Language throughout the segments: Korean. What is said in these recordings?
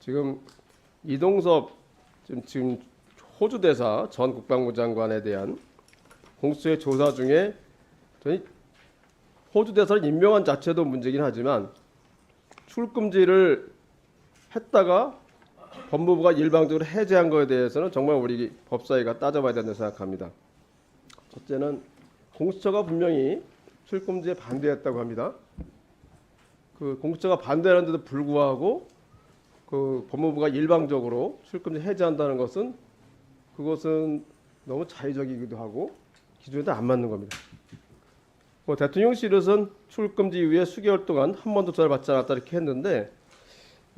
지금 이동섭 지금 호주 대사 전 국방부 장관에 대한 공수처의 조사 중에 저희 호주 대사를 임명한 자체도 문제긴 하지만 출금지를 했다가 법무부가 일방적으로 해제한 것에 대해서는 정말 우리 법사위가 따져봐야 된다고 생각합니다. 첫째는 공수처가 분명히 출금지에 반대했다고 합니다. 그 공수처가 반대하는데도 불구하고 그 법무부가 일방적으로 출금지 해제한다는 것은 그것은 너무 자의적이기도 하고 기준에도 안 맞는 겁니다. 뭐 대통령실에서는 출금지 이후에 수개월 동안 한 번도 조사를 받지 않았다 이렇게 했는데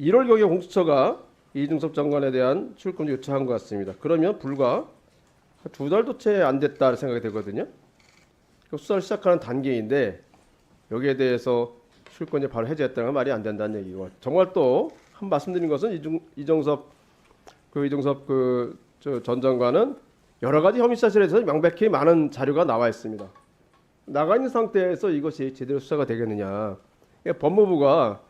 1월경에 공수처가 이중섭 장관에 대한 출금지 요청한 것 같습니다. 그러면 불과 2달도 채 안 됐다 생각이 되거든요. 수사를 시작하는 단계인데 여기에 대해서 출금지 바로 해제했다는 건 말이 안 된다는 얘기고, 정말 또 한 말씀드린 것은 이종섭 전 장관은 여러 가지 혐의 사실에 대해서 명백히 많은 자료가 나와 있습니다. 나가 있는 상태에서 이것이 제대로 수사가 되겠느냐. 그러니까 법무부가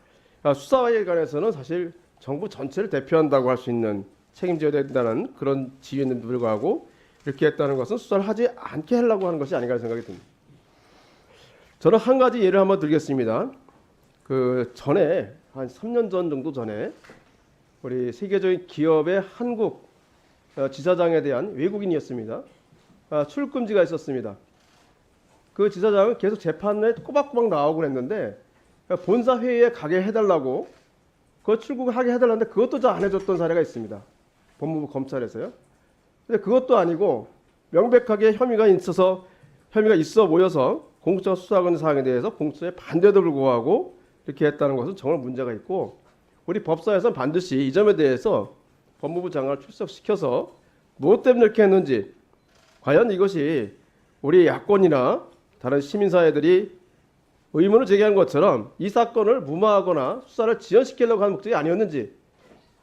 수사에 관해서는 사실 정부 전체를 대표한다고 할 수 있는 책임져야 된다는 그런 지위에도 불구하고 이렇게 했다는 것은 수사를 하지 않게 하려고 하는 것이 아닌가 생각이 듭니다. 저는 한 가지 예를 한번 들겠습니다. 그 전에 한 3년 전 정도 전에 우리 세계적인 기업의 한국 지사장에 대한 외국인이었습니다. 출금지가 있었습니다. 그 지사장은 계속 재판에 꼬박꼬박 나오고 했는데 본사 회의에 가게 해달라고 그 출국을 하게 해달라는데 그것도 잘 안 해줬던 사례가 있습니다. 법무부 검찰에서요. 근데 그것도 아니고 명백하게 혐의가 있어 보여서 공수처가 수사하고 있는 사항에 대해서 공수처의 반대도 불구하고 이렇게 했다는 것은 정말 문제가 있고, 우리 법사에서는 반드시 이 점에 대해서 법무부 장관을 출석시켜서 무엇 때문에 이렇게 했는지, 과연 이것이 우리 야권이나 다른 시민사회들이 의문을 제기한 것처럼 이 사건을 무마하거나 수사를 지연시키려고 하는 목적이 아니었는지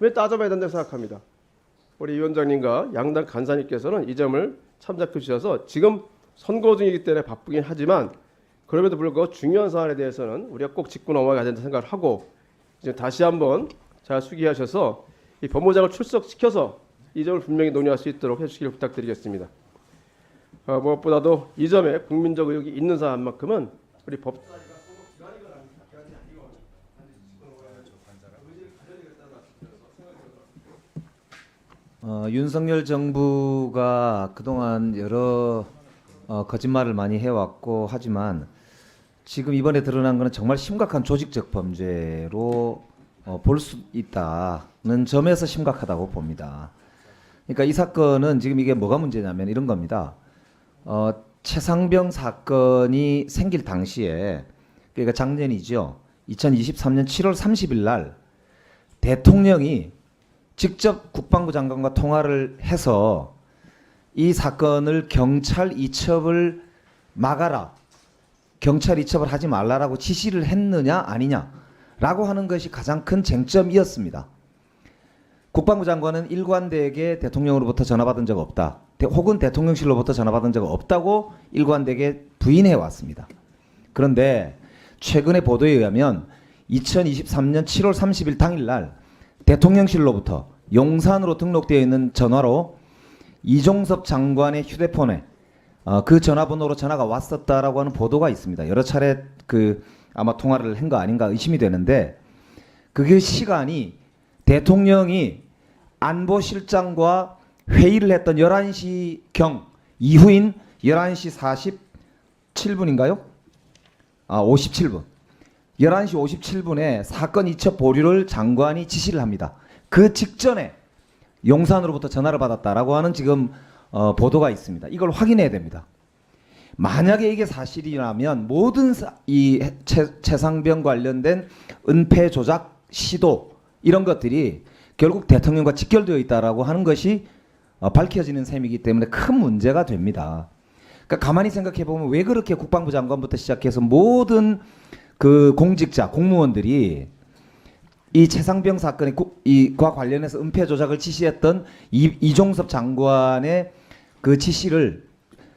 왜 따져봐야 된다고 생각합니다. 우리 위원장님과 양당 간사님께서는 이 점을 참작해 주셔서 지금 선거 중이기 때문에 바쁘긴 하지만 그럼에도 불구하고 중요한 사안에 대해서는 우리가 꼭 짚고 넘어가야 된다 생각을 하고 이제 다시 한번 잘 수기하셔서 이 법무장을 출석시켜서 이 점을 분명히 논의할 수 있도록 해주시길 부탁드리겠습니다. 무엇보다도 이 점에 국민적 의혹이 있는 사안만큼은 우리 법사위가 윤석열 정부가 그동안 여러 거짓말을 많이 해왔고 하지만 지금 이번에 드러난 것은 정말 심각한 조직적 범죄로 볼 수 있다는 점에서 심각하다고 봅니다. 그러니까 이 사건은 지금 이게 뭐가 문제냐면 이런 겁니다. 최상병 사건이 생길 당시에, 그러니까 작년이죠. 2023년 7월 30일 날 대통령이 직접 국방부 장관과 통화를 해서 이 사건을 경찰 이첩을 막아라, 경찰 이첩을 하지 말라라고 지시를 했느냐 아니냐라고 하는 것이 가장 큰 쟁점이었습니다. 국방부 장관은 일관되게 대통령으로부터 전화받은 적 없다, 혹은 대통령실로부터 전화받은 적 없다고 일관되게 부인해 왔습니다. 그런데 최근의 보도에 의하면 2023년 7월 30일 당일날 대통령실로부터 용산으로 등록되어 있는 전화로 이종섭 장관의 휴대폰에 그 전화번호로 전화가 왔었다라고 하는 보도가 있습니다. 여러 차례 아마 통화를 한 거 아닌가 의심이 되는데, 그게 시간이 대통령이 안보실장과 회의를 했던 11시경 이후인 11시 47분인가요? 57분. 11시 57분에 사건 이첩 보류를 장관이 지시를 합니다. 그 직전에 용산으로부터 전화를 받았다라고 하는 지금 보도가 있습니다. 이걸 확인해야 됩니다. 만약에 이게 사실이라면 모든 이 최상병 관련된 은폐 조작 시도 이런 것들이 결국 대통령과 직결되어 있다라고 하는 것이 밝혀지는 셈이기 때문에 큰 문제가 됩니다. 그러니까 가만히 생각해 보면 왜 그렇게 국방부 장관부터 시작해서 모든 그 공직자, 공무원들이 이 최상병 사건과 관련해서 은폐 조작을 지시했던 이종섭 장관의 그 지시를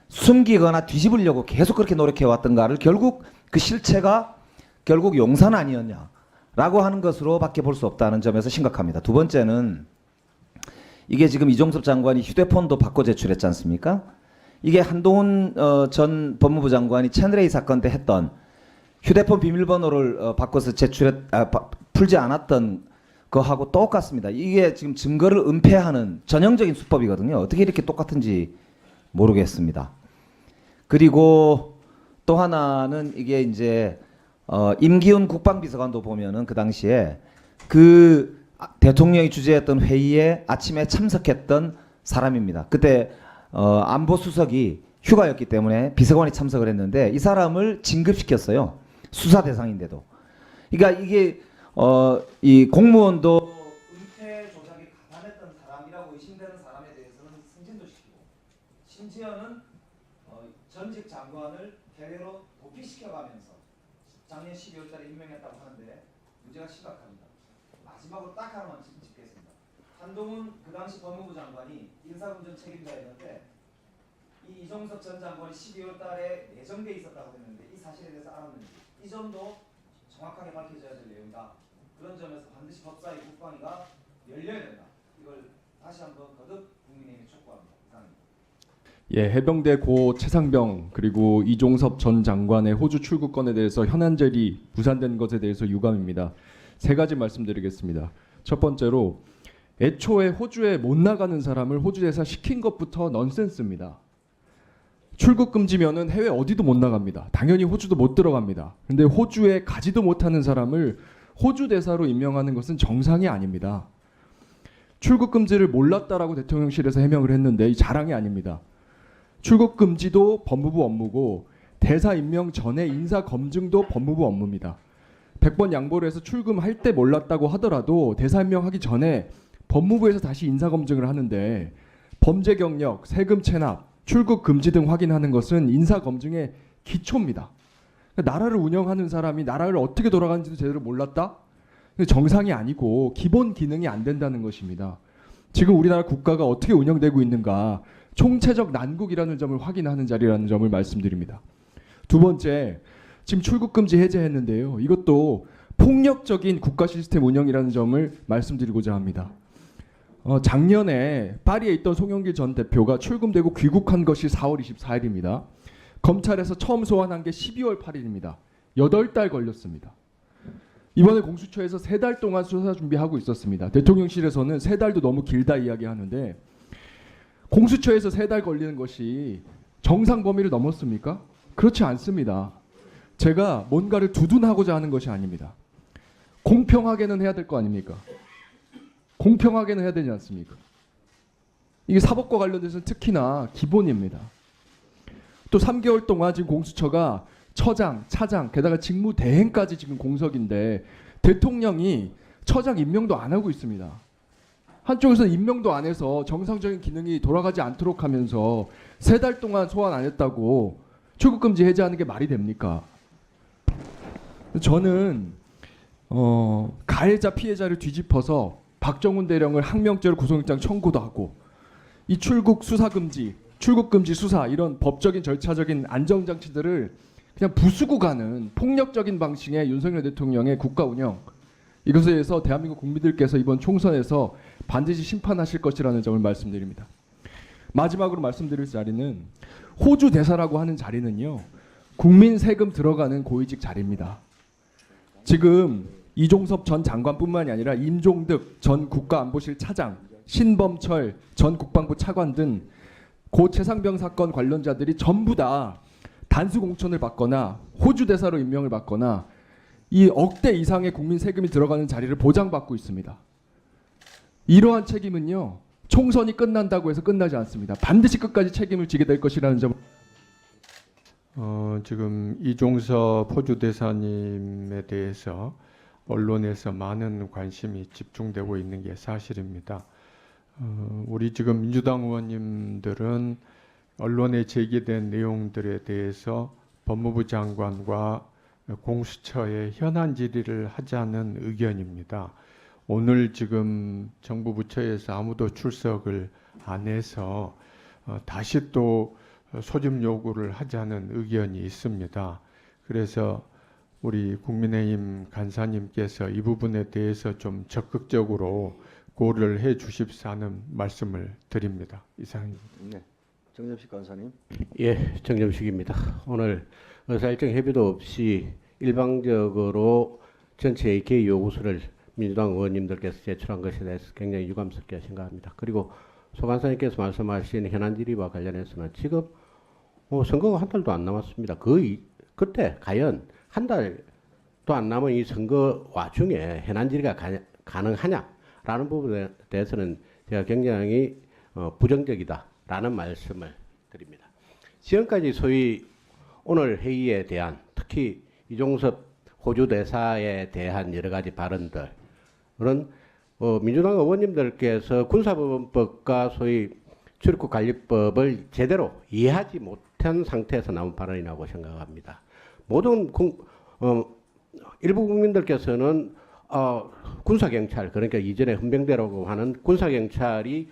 숨기거나 뒤집으려고 계속 그렇게 노력해 왔던가를 결국 그 실체가 결국 용산 아니었냐, 라고 하는 것으로밖에 볼 수 없다는 점에서 심각합니다. 두 번째는 이게 지금 이종섭 장관이 휴대폰도 바꿔 제출했지 않습니까? 이게 한동훈 전 법무부 장관이 채널A 사건 때 했던 휴대폰 비밀번호를 바꿔서 풀지 않았던 거하고 똑같습니다. 이게 지금 증거를 은폐하는 전형적인 수법이거든요. 어떻게 이렇게 똑같은지 모르겠습니다. 그리고 또 하나는 이게 이제 임기훈 국방비서관도 보면은 그 당시에 그 대통령이 주재했던 회의에 아침에 참석했던 사람입니다. 그때 안보수석이 휴가였기 때문에 비서관이 참석을 했는데 이 사람을 진급시켰어요. 수사 대상인데도. 그러니까 이게 이 공무원도 은폐 조작에 가담했던 사람이라고 의심되는 사람에 대해서는 승진도 시키고 심지어는 전직 장관을 대외로 도피시켜가면서 작년 12월달에 임명했다고 하는데 문제가 심각합니다. 마지막으로 딱 하나만 짚겠습니다. 한동훈 그 당시 법무부 장관이 인사검증 책임자였는데 이 이종섭 전 장관이 12월달에 내정돼 있었다고 했는데 이 사실에 대해서 알았는지 이 점도 정확하게 밝혀져야 될 내용이다. 그런 점에서 반드시 법사위 국방위가 열려야 된다. 이걸 다시 한번 거듭 국민의힘에 촉구합니다. 이상입니다. 예, 해병대 고 최상병 그리고 이종섭 전 장관의 호주 출국건에 대해서 현안젤이 무산된 것에 대해서 유감입니다. 세 가지 말씀드리겠습니다. 첫 번째로 애초에 호주에 못 나가는 사람을 호주 대사 시킨 것부터 넌센스입니다. 출국 금지면은 해외 어디도 못 나갑니다. 당연히 호주도 못 들어갑니다. 근데 호주에 가지도 못하는 사람을 호주 대사로 임명하는 것은 정상이 아닙니다. 출국 금지를 몰랐다라고 대통령실에서 해명을 했는데 이 자랑이 아닙니다. 출국 금지도 법무부 업무고 대사 임명 전에 인사 검증도 법무부 업무입니다. 100번 양보를 해서 출금할 때 몰랐다고 하더라도 대사 임명하기 전에 법무부에서 다시 인사 검증을 하는데 범죄 경력, 세금 체납, 출국 금지 등 확인하는 것은 인사 검증의 기초입니다. 그러니까 나라를 운영하는 사람이 나라를 어떻게 돌아가는지도 제대로 몰랐다? 정상이 아니고 기본 기능이 안 된다는 것입니다. 지금 우리나라 국가가 어떻게 운영되고 있는가 총체적 난국이라는 점을 확인하는 자리라는 점을 말씀드립니다. 두 번째, 지금 출국 금지 해제했는데요. 이것도 폭력적인 국가 시스템 운영이라는 점을 말씀드리고자 합니다. 작년에 파리에 있던 송영길 전 대표가 출금되고 귀국한 것이 4월 24일입니다. 검찰에서 처음 소환한 게 12월 8일입니다. 8달 걸렸습니다. 이번에 공수처에서 3달 동안 수사 준비하고 있었습니다. 대통령실에서는 3달도 너무 길다 이야기하는데 공수처에서 3달 걸리는 것이 정상 범위를 넘었습니까? 그렇지 않습니다. 제가 뭔가를 두둔하고자 하는 것이 아닙니다. 공평하게는 해야 될 거 아닙니까? 공평하게는 해야 되지 않습니까? 이게 사법과 관련돼서는 특히나 기본입니다. 또 3개월 동안 지금 공수처가 처장, 차장, 게다가 직무대행까지 지금 공석인데 대통령이 처장 임명도 안 하고 있습니다. 한쪽에서는 임명도 안 해서 정상적인 기능이 돌아가지 않도록 하면서 3달 동안 소환 안 했다고 출국금지 해제하는 게 말이 됩니까? 저는 가해자 피해자를 뒤집어서 박정훈 대령을 항명죄로 구속영장 청구도 하고 이 출국 수사 금지, 출국 금지 수사 이런 법적인 절차적인 안정장치들을 그냥 부수고 가는 폭력적인 방식의 윤석열 대통령의 국가 운영 이것에 대해서 대한민국 국민들께서 이번 총선에서 반드시 심판하실 것이라는 점을 말씀드립니다. 마지막으로 말씀드릴 자리는 호주 대사라고 하는 자리는요. 국민 세금 들어가는 고위직 자리입니다. 지금 이종섭 전 장관뿐만이 아니라 임종득 전 국가안보실 차장, 신범철 전 국방부 차관 등 고 최상병 사건 관련자들이 전부 다 단수 공천을 받거나 호주 대사로 임명을 받거나 이 억대 이상의 국민 세금이 들어가는 자리를 보장받고 있습니다. 이러한 책임은요. 총선이 끝난다고 해서 끝나지 않습니다. 반드시 끝까지 책임을 지게 될 것이라는 점. 지금 이종섭 호주 대사님에 대해서 언론에서 많은 관심이 집중되고 있는 게 사실입니다. 우리 지금 민주당 의원님들은 언론에 제기된 내용들에 대해서 법무부 장관과 공수처에 현안 질의를 하자는 의견입니다. 오늘 지금 정부 부처에서 아무도 출석을 안 해서 다시 또 소집 요구를 하자는 의견이 있습니다. 그래서 우리 국민의힘 간사님께서 이 부분에 대해서 좀 적극적으로 고려를 해 주십사는 말씀을 드립니다. 이상입니다. 네, 정점식 간사님. 예, 정점식입니다. 오늘 의사일정 협의도 없이 일방적으로 전체의 개의 요구서를 민주당 의원님들께서 제출한 것에 대해서 굉장히 유감스럽게 생각합니다. 그리고 소 간사님께서 말씀하신 현안 질의와 관련해서는 지금 선거가 한 달도 안 남았습니다. 그때 과연 한 달도 안 남은 이 선거 와중에 현안 질의가 가능하냐라는 부분에 대해서는 제가 굉장히 부정적이다라는 말씀을 드립니다. 지금까지 소위 오늘 회의에 대한 특히 이종섭 호주 대사에 대한 여러 가지 발언들은 민주당 의원님들께서 군사법원법과 소위 출입국 관리법을 제대로 이해하지 못한 상태에서 나온 발언이라고 생각합니다. 모든 일부 국민들께서는 군사경찰, 그러니까 이전에 헌병대라고 하는 군사경찰이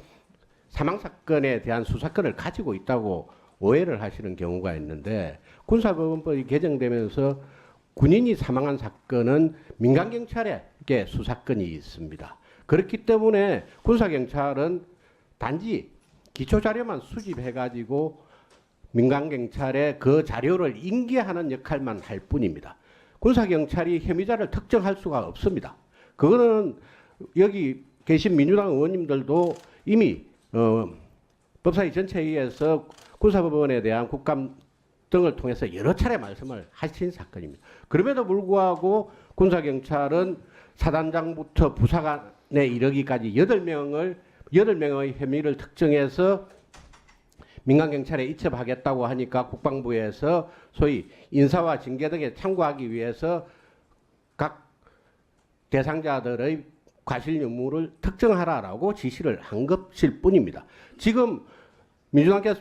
사망사건에 대한 수사권을 가지고 있다고 오해를 하시는 경우가 있는데, 군사법원법이 개정되면서 군인이 사망한 사건은 민간경찰에게 수사권이 있습니다. 그렇기 때문에 군사경찰은 단지 기초자료만 수집해가지고 민간경찰에 그 자료를 인계하는 역할만 할 뿐입니다. 군사경찰이 혐의자를 특정할 수가 없습니다. 그거는 여기 계신 민주당 의원님들도 이미 법사위 전체회의에서 군사법원에 대한 국감 등을 통해서 여러 차례 말씀을 하신 사건입니다. 그럼에도 불구하고 군사경찰은 사단장부터 부사관에 이르기까지 8명의 혐의를 특정해서 민간경찰에 이첩하겠다고 하니까 국방부에서 소위 인사와 징계 등에 참고하기 위해서 각 대상자들의 과실 유무를 특정하라라고 지시를 한 것일 뿐입니다. 지금 민주당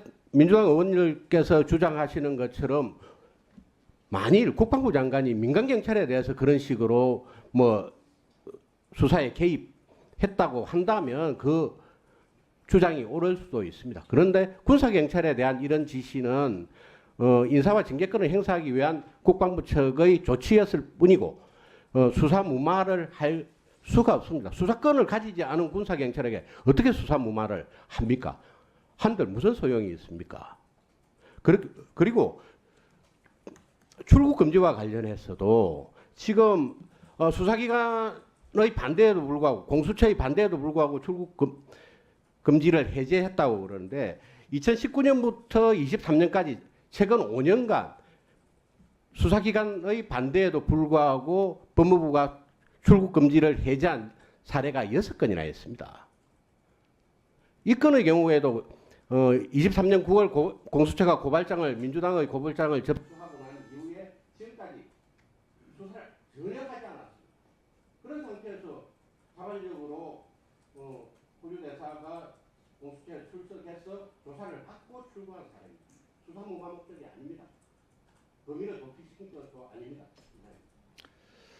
의원님께서 주장하시는 것처럼 만일 국방부 장관이 민간경찰에 대해서 그런 식으로 수사에 개입했다고 한다면 그 주장이 옳을 수도 있습니다. 그런데 군사경찰에 대한 이런 지시는 인사와 징계권을 행사하기 위한 국방부 측의 조치였을 뿐이고 수사 무마를 할 수가 없습니다. 수사권을 가지지 않은 군사경찰에게 어떻게 수사 무마를 합니까? 한들 무슨 소용이 있습니까? 그리고 출국 금지와 관련해서도 지금 수사기관의 반대에도 불구하고 공수처의 반대에도 불구하고 출국 금지를 해제했다고 그러는데 2019년부터 23년까지 최근 5년간 수사기관의 반대에도 불구하고 법무부가 출국 금지를 해제한 사례가 6건이나 있습니다. 이 건의 경우에도 23년 9월 공수처가 민주당의 고발장을 접수하고 난 이후에 지금까지 수사를 전혀 하지 않았습니다. 그런 상태에서 자발적으로 호주 대사가 공수처에 출석해서 조사를 받고 출국한 사례입니다. 수사 무마 목적이 아닙니다. 범인을 도피시킨 것도 아닙니다.